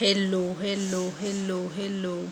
Hello, hello, hello, hello.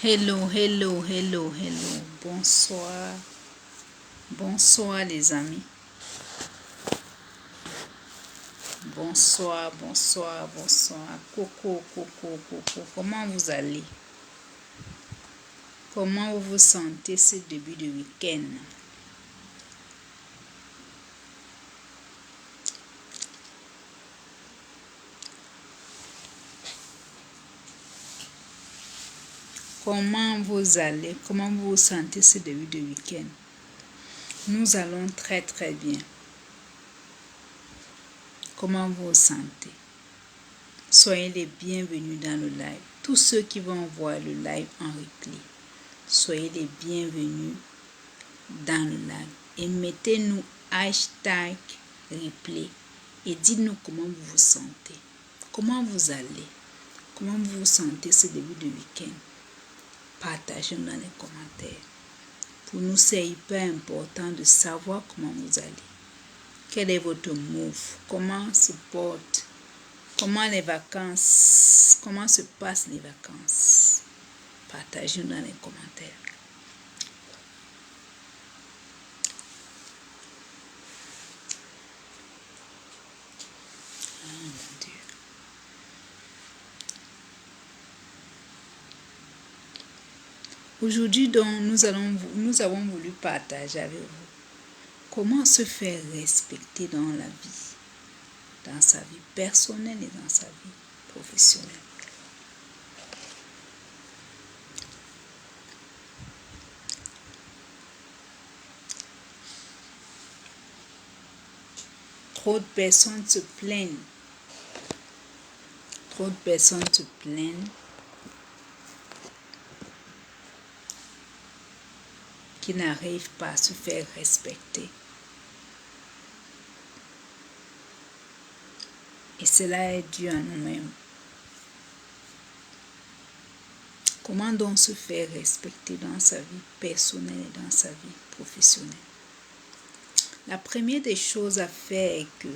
Hello, hello, hello, hello. Bonsoir. Bonsoir les amis. Bonsoir, bonsoir, bonsoir. Coco, coco, coco. Comment vous allez? Comment vous vous sentez ce début de week-end? Comment vous allez? Comment vous vous sentez ce début de week-end? Nous allons très très bien. Comment vous vous sentez? Soyez les bienvenus dans le live. Tous ceux qui vont voir le live en replay, soyez les bienvenus dans le live. Et mettez-nous hashtag replay et dites-nous comment vous vous sentez. Comment vous allez? Comment vous vous sentez ce début de week-end? Partagez-nous dans les commentaires. Pour nous, c'est hyper important de savoir comment vous allez. Quel est votre move? Comment se porte? Comment les vacances? Comment se passent les vacances? Partagez-nous dans les commentaires. Ah mon Dieu. Aujourd'hui, donc, nous avons voulu partager avec vous comment se faire respecter dans la vie, dans sa vie personnelle et dans sa vie professionnelle. Trop de personnes se plaignent. Trop de personnes se plaignent qui n'arrivent pas à se faire respecter. Et cela est dû à nous-mêmes. Comment donc se faire respecter dans sa vie personnelle et dans sa vie professionnelle? La première des choses à faire est que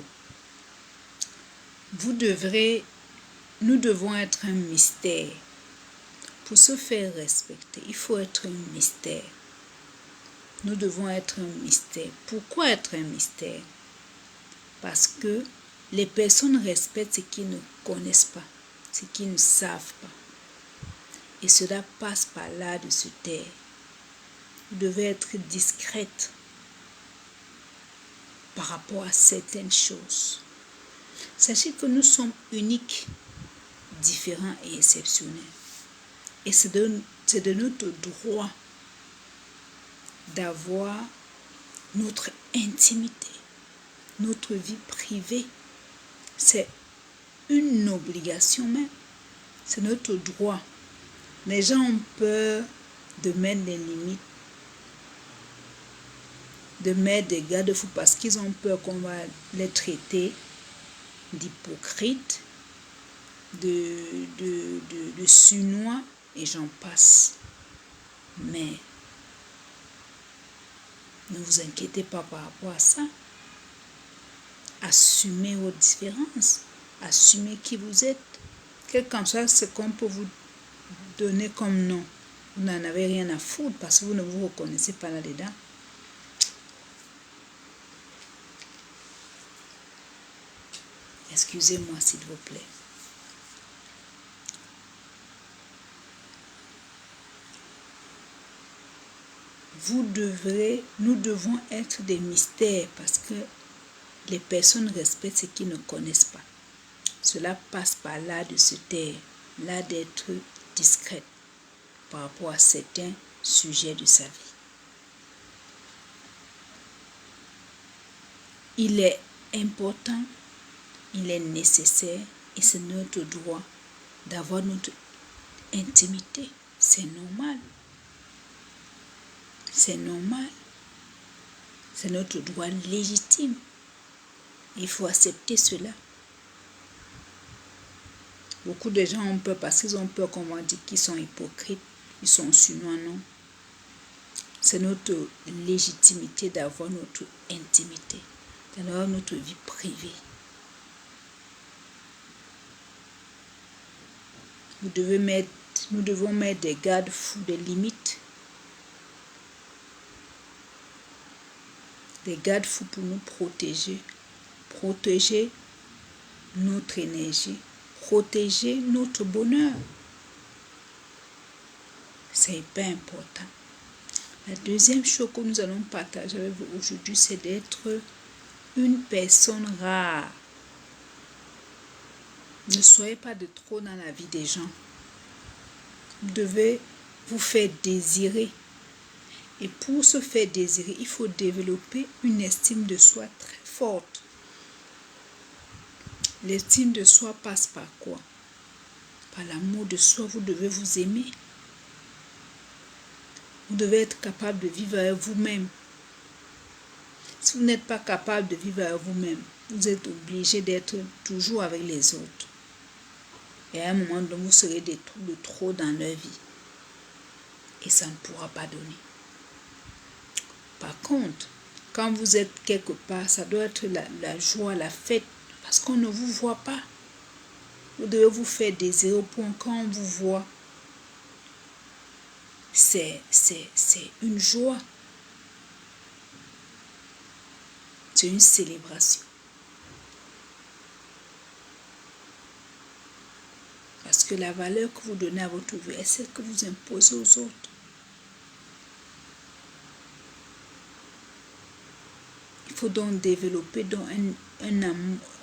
nous devons être un mystère. Pour se faire respecter, il faut être un mystère. Nous devons être un mystère. Pourquoi être un mystère? Parce que les personnes respectent ce qu'ils ne connaissent pas, ce qu'ils ne savent pas. Et cela passe par l'art de se taire. Vous devez être discrète par rapport à certaines choses. Sachez que nous sommes uniques, différents et exceptionnels. Et c'est de notre droit d'avoir notre intimité, notre vie privée. C'est une obligation même. C'est notre droit. Les gens ont peur de mettre des limites, de mettre des garde-fous parce qu'ils ont peur qu'on va les traiter d'hypocrites, de Sunois et j'en passe. Mais ne vous inquiétez pas par rapport à ça. Assumez vos différences. Assumez qui vous êtes. Quel qu'en soit ce qu'on peut vous donner comme nom. Vous n'en avez rien à foutre parce que vous ne vous reconnaissez pas là-dedans. Excusez-moi s'il vous plaît. Nous devons être des mystères parce que les personnes respectent ce qu'ils ne connaissent pas. Cela passe par l'art de se taire, l'art d'être discrète par rapport à certains sujets de sa vie. Il est important, il est nécessaire et c'est notre droit d'avoir notre intimité. C'est normal. C'est normal. C'est notre droit légitime. Il faut accepter cela. Beaucoup de gens ont peur parce qu'ils ont peur qu'on va dire qu'ils sont hypocrites, ils sont suivants, non. C'est notre légitimité d'avoir notre intimité, d'avoir notre vie privée. Nous devons mettre des garde-fous, des limites. Des garde-fous pour nous protéger. Protéger notre énergie. Protéger notre bonheur. C'est hyper important. La deuxième chose que nous allons partager avec vous aujourd'hui, c'est d'être une personne rare. Ne soyez pas de trop dans la vie des gens. Vous devez vous faire désirer. Et pour se faire désirer, il faut développer une estime de soi très forte. L'estime de soi passe par quoi? Par l'amour de soi. Vous devez vous aimer. Vous devez être capable de vivre avec vous-même. Si vous n'êtes pas capable de vivre avec vous-même, vous êtes obligé d'être toujours avec les autres. Et à un moment donné, vous serez de trop dans leur vie. Et ça ne pourra pas donner. Par contre, quand vous êtes quelque part, ça doit être la joie, la fête, parce qu'on ne vous voit pas. Vous devez vous faire désirer au point quand on vous voit. C'est une joie. C'est une célébration. Parce que la valeur que vous donnez à votre vie est celle que vous imposez aux autres. Il faut donc développer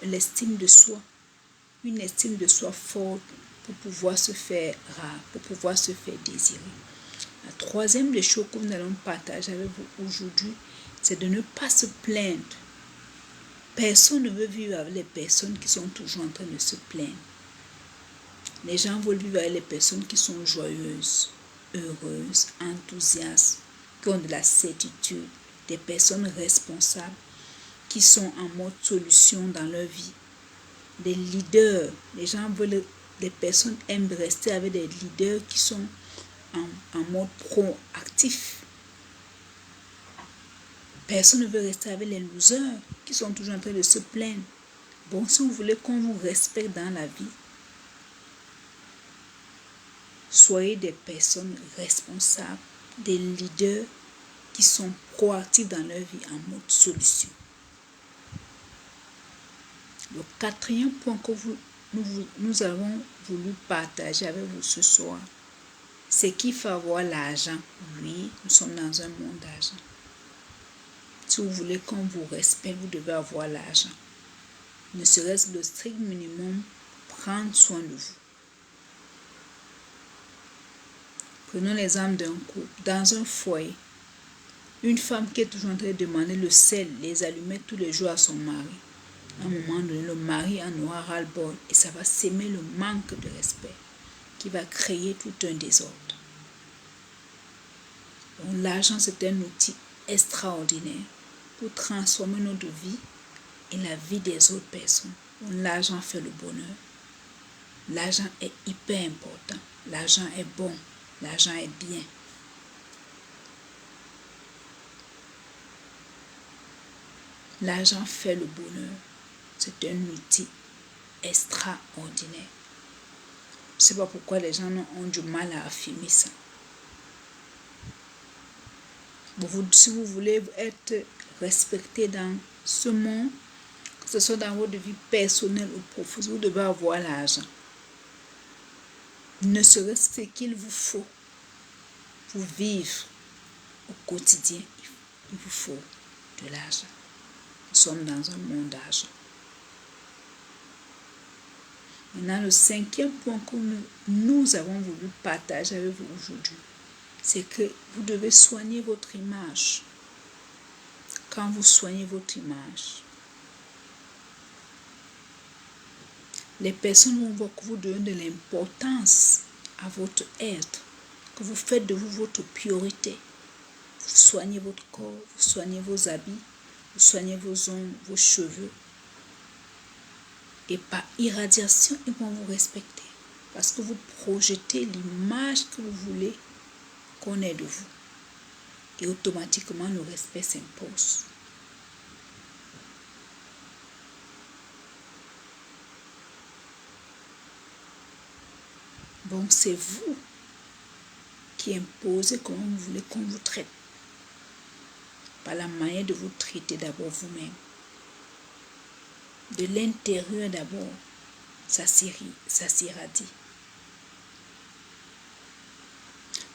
l'estime de soi. Une estime de soi forte pour pouvoir se faire rare, pour pouvoir se faire désirer. La troisième des choses que nous allons partager avec vous aujourd'hui, c'est de ne pas se plaindre. Personne ne veut vivre avec les personnes qui sont toujours en train de se plaindre. Les gens veulent vivre avec les personnes qui sont joyeuses, heureuses, enthousiastes, qui ont de la certitude, des personnes responsables, qui sont en mode solution dans leur vie. Des leaders, les personnes aiment rester avec des leaders qui sont en mode proactif. Personne ne veut rester avec les losers qui sont toujours en train de se plaindre. Bon, si vous voulez qu'on vous respecte dans la vie, soyez des personnes responsables, des leaders qui sont proactifs dans leur vie en mode solution. Le quatrième point que nous avons voulu partager avec vous ce soir, c'est qu'il faut avoir l'argent. Oui, nous sommes dans un monde d'argent. Si vous voulez qu'on vous respecte, vous devez avoir l'argent. Ne serait-ce le strict minimum, prendre soin de vous. Prenons l'exemple d'un couple. Dans un foyer, une femme qui est toujours en train de demander le sel, les allumettes tous les jours à son mari. À un moment donné, le mari en aura ras-le-bol et ça va s'aimer le manque de respect qui va créer tout un désordre. Donc l'argent, c'est un outil extraordinaire pour transformer notre vie et la vie des autres personnes. Donc l'argent fait le bonheur. L'argent est hyper important. L'argent est bon. L'argent est bien. L'argent fait le bonheur. C'est un outil extraordinaire. Je ne sais pas pourquoi les gens ont du mal à affirmer ça. Si vous voulez être respecté dans ce monde, ce soit dans votre vie personnelle ou professionnelle, vous devez avoir l'argent. Ne serait-ce que ce qu'il vous faut pour vivre au quotidien, il vous faut de l'argent. Nous sommes dans un monde d'argent. Maintenant, le cinquième point que nous avons voulu partager avec vous aujourd'hui, c'est que vous devez soigner votre image. Quand vous soignez votre image, les personnes vont voir que vous donnez de l'importance à votre être, que vous faites de vous votre priorité. Vous soignez votre corps, vous soignez vos habits, vous soignez vos ongles, vos cheveux. Et par irradiation, ils vont vous respecter. Parce que vous projetez l'image que vous voulez qu'on ait de vous. Et automatiquement, le respect s'impose. Bon, c'est vous qui imposez comment vous voulez qu'on vous traite. Par la manière de vous traiter d'abord vous-même. De l'intérieur d'abord, ça s'irradie.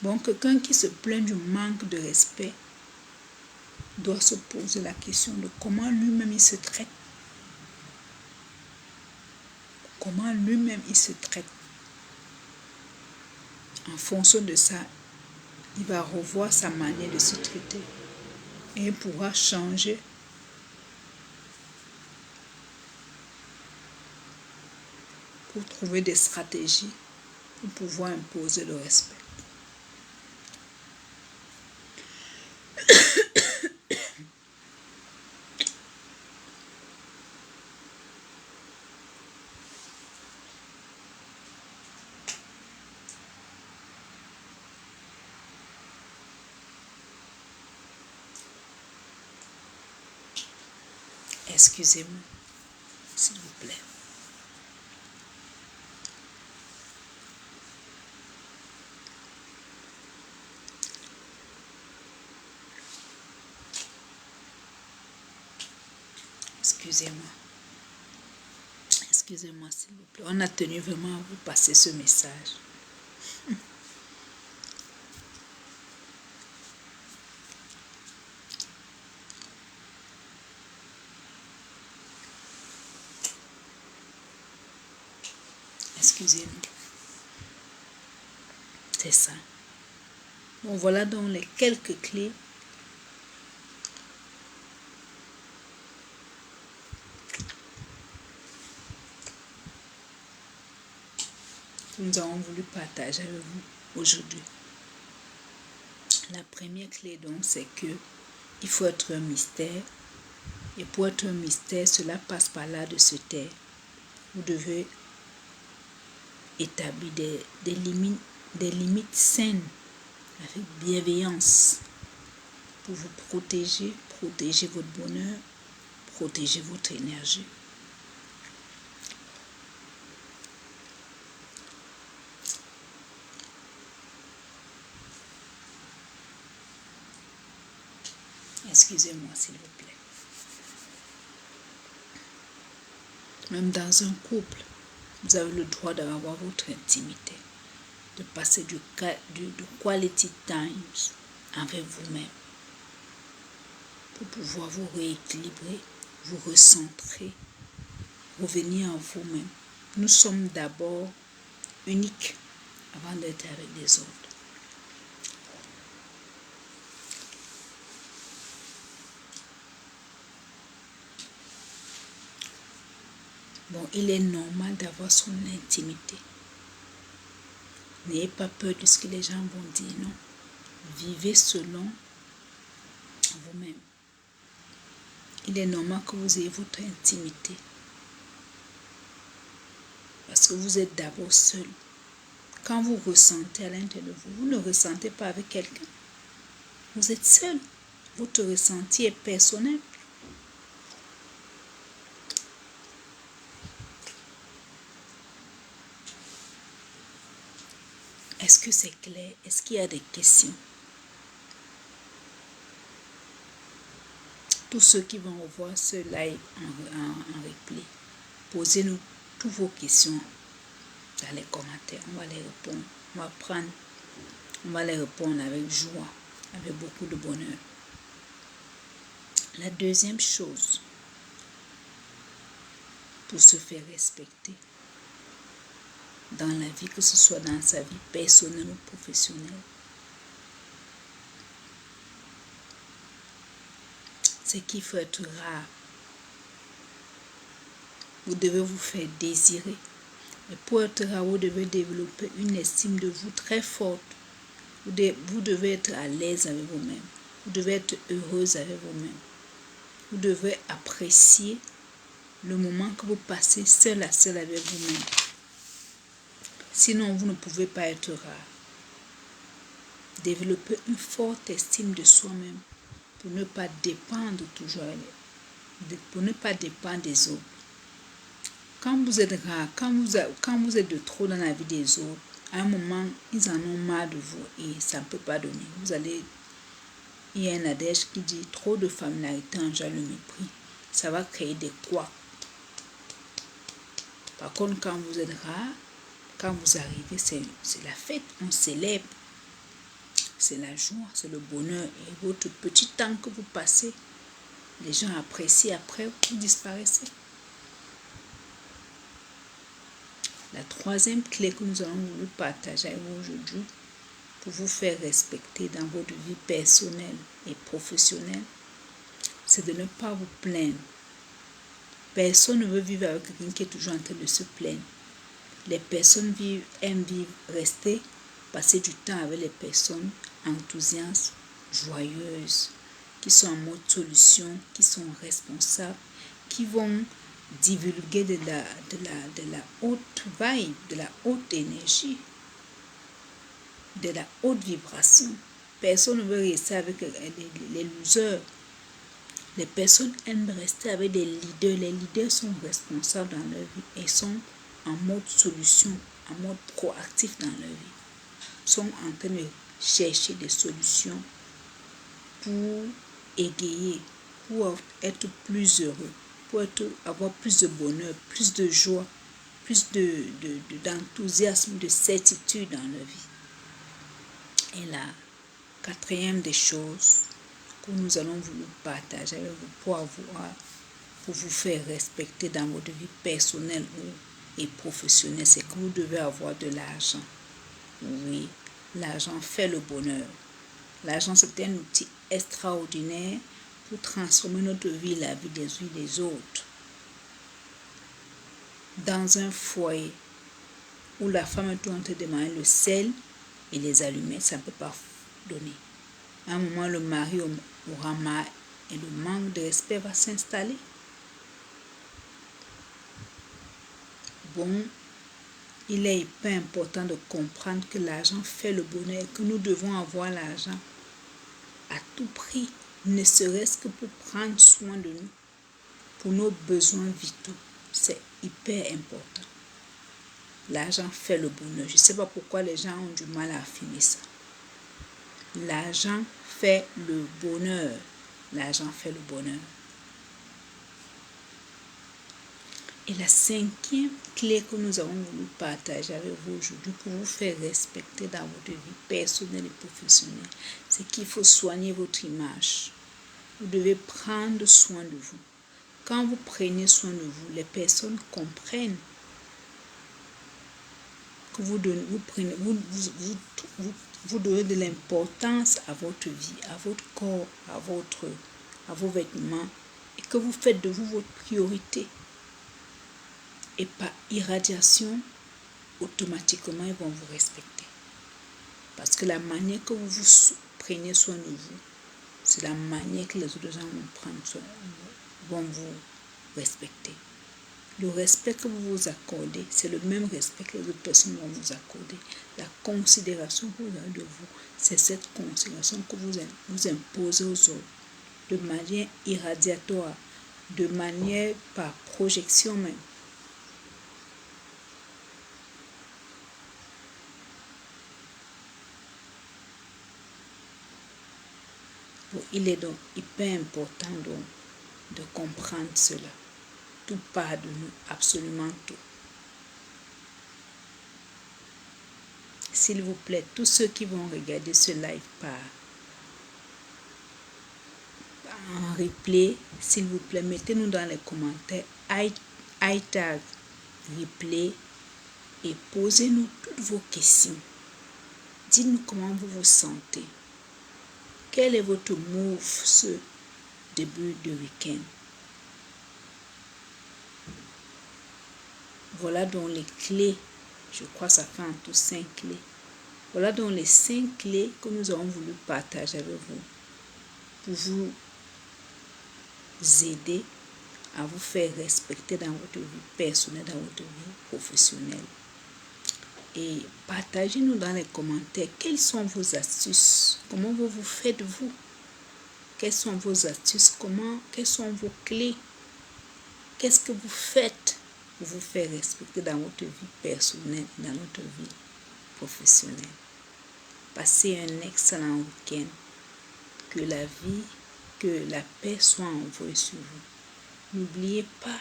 Bon, quelqu'un qui se plaint du manque de respect doit se poser la question de comment lui-même il se traite. Comment lui-même il se traite. En fonction de ça, il va revoir sa manière de se traiter et il pourra changer pour trouver des stratégies pour pouvoir imposer le respect. Excusez-moi, s'il vous plaît. Excusez-moi. Excusez-moi, s'il vous plaît. On a tenu vraiment à vous passer ce message. Excusez-nous. C'est ça. Bon, voilà donc les quelques clés que nous avons voulu partager avec vous aujourd'hui. La première clé donc, c'est que il faut être un mystère. Et pour être un mystère, cela passe par là de se taire. Vous devez établir des limites saines, avec bienveillance, pour vous protéger votre bonheur, protéger votre énergie. Excusez-moi, s'il vous plaît. Même dans un couple, vous avez le droit d'avoir votre intimité, de passer du quality times avec vous-même, pour pouvoir vous rééquilibrer, vous recentrer, revenir en vous-même. Nous sommes d'abord uniques avant d'être avec les autres. Bon, il est normal d'avoir son intimité. N'ayez pas peur de ce que les gens vont dire, non. Vivez selon vous-même. Il est normal que vous ayez votre intimité. Parce que vous êtes d'abord seul. Quand vous ressentez à l'intérieur de vous, vous ne ressentez pas avec quelqu'un. Vous êtes seul. Votre ressenti est personnel. Est-ce que c'est clair? Est-ce qu'il y a des questions? tous ceux qui vont revoir ce live en replay, posez-nous toutes vos questions dans les commentaires. On va les répondre. On va les répondre avec joie, avec beaucoup de bonheur. La deuxième chose, pour se faire respecter dans la vie, que ce soit dans sa vie personnelle ou professionnelle, c'est qu'il faut être rare. Vous devez vous faire désirer. Et pour être rare, vous devez développer une estime de vous très forte. Vous devez être à l'aise avec vous-même. Vous devez être heureuse avec vous-même. Vous devez apprécier le moment que vous passez seul à seul avec vous-même. Sinon, vous ne pouvez pas être rare. Développer une forte estime de soi-même pour ne pas dépendre toujours, pour ne pas dépendre des autres. Quand vous êtes rare, quand vous êtes de trop dans la vie des autres, à un moment, ils en ont marre de vous et ça ne peut pas donner. Il y a un adage qui dit trop de familiarité engendre le mépris. Ça va créer des couacs. Par contre, quand vous êtes rare, quand vous arrivez, c'est la fête, on célèbre. C'est la joie, c'est le bonheur. Et votre petit temps que vous passez, les gens apprécient, après vous disparaissez. La troisième clé que nous allons voulu partager avec vous aujourd'hui, pour vous faire respecter dans votre vie personnelle et professionnelle, c'est de ne pas vous plaindre. Personne ne veut vivre avec quelqu'un qui est toujours en train de se plaindre. Les personnes aiment rester, passer du temps avec les personnes enthousiastes, joyeuses, qui sont en mode solution, qui sont responsables, qui vont divulguer de la haute vibe, de la haute énergie, de la haute vibration. Personne ne veut rester avec les losers. Les personnes aiment rester avec des leaders. Les leaders sont responsables dans leur vie et sont en mode solution, en mode proactif dans leur vie. Ils sont en train de chercher des solutions pour égayer, pour être plus heureux, pour avoir plus de bonheur, plus de joie, plus d'enthousiasme, de certitude dans leur vie. Et la quatrième des choses que nous allons vous partager avec vous pour vous faire respecter dans votre vie personnelle et professionnelle, c'est que vous devez avoir de l'argent. Oui, l'argent fait le bonheur. L'argent, c'est un outil extraordinaire pour transformer notre vie, la vie des autres. Dans un foyer où la femme est tout en train de demander le sel et les allumettes, ça ne peut pas donner. À un moment, le mari aura mal et le manque de respect va s'installer. Bon, il est hyper important de comprendre que l'argent fait le bonheur, que nous devons avoir l'argent à tout prix, ne serait-ce que pour prendre soin de nous, pour nos besoins vitaux. C'est hyper important. L'argent fait le bonheur. Je ne sais pas pourquoi les gens ont du mal à affirmer ça. L'argent fait le bonheur. L'argent fait le bonheur. Et la cinquième clé que nous avons voulu partager avec vous aujourd'hui pour vous faire respecter dans votre vie personnelle et professionnelle, c'est qu'il faut soigner votre image. Vous devez prendre soin de vous. Quand vous prenez soin de vous, les personnes comprennent que vous donnez de l'importance à votre vie, à votre corps, à vos vêtements, et que vous faites de vous votre priorité. Et par irradiation, automatiquement, ils vont vous respecter. Parce que la manière que vous prenez soin de vous, c'est la manière que les autres gens vont vous respecter. Le respect que vous vous accordez, c'est le même respect que les autres personnes vont vous accorder. La considération que vous avez de vous, c'est cette considération que vous imposez aux autres, de manière irradiatoire, de manière par projection même. Il est donc hyper important de comprendre cela. Tout part de nous, absolument tout. S'il vous plaît, tous ceux qui vont regarder ce live en replay, s'il vous plaît, mettez-nous dans les commentaires #replay et posez-nous toutes vos questions. Dites-nous comment vous vous sentez. Quel est votre move ce début de week-end? Voilà donc les clés. Je crois que ça fait en tout 5 clés. Voilà donc les 5 clés que nous avons voulu partager avec vous pour vous aider à vous faire respecter dans votre vie personnelle, dans votre vie professionnelle. Et partagez-nous dans les commentaires quelles sont vos astuces, comment vous faites vous, quelles sont vos astuces, quelles sont vos clés, qu'est-ce que vous faites pour vous faire respecter dans votre vie personnelle, dans votre vie professionnelle. Passez un excellent week-end. Que la paix soit envoyée sur vous. N'oubliez pas,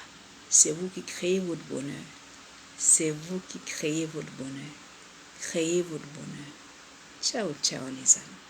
c'est vous qui créez votre bonheur. C'est vous qui créez votre bonheur. Créez votre bonheur. Ciao, ciao les amis.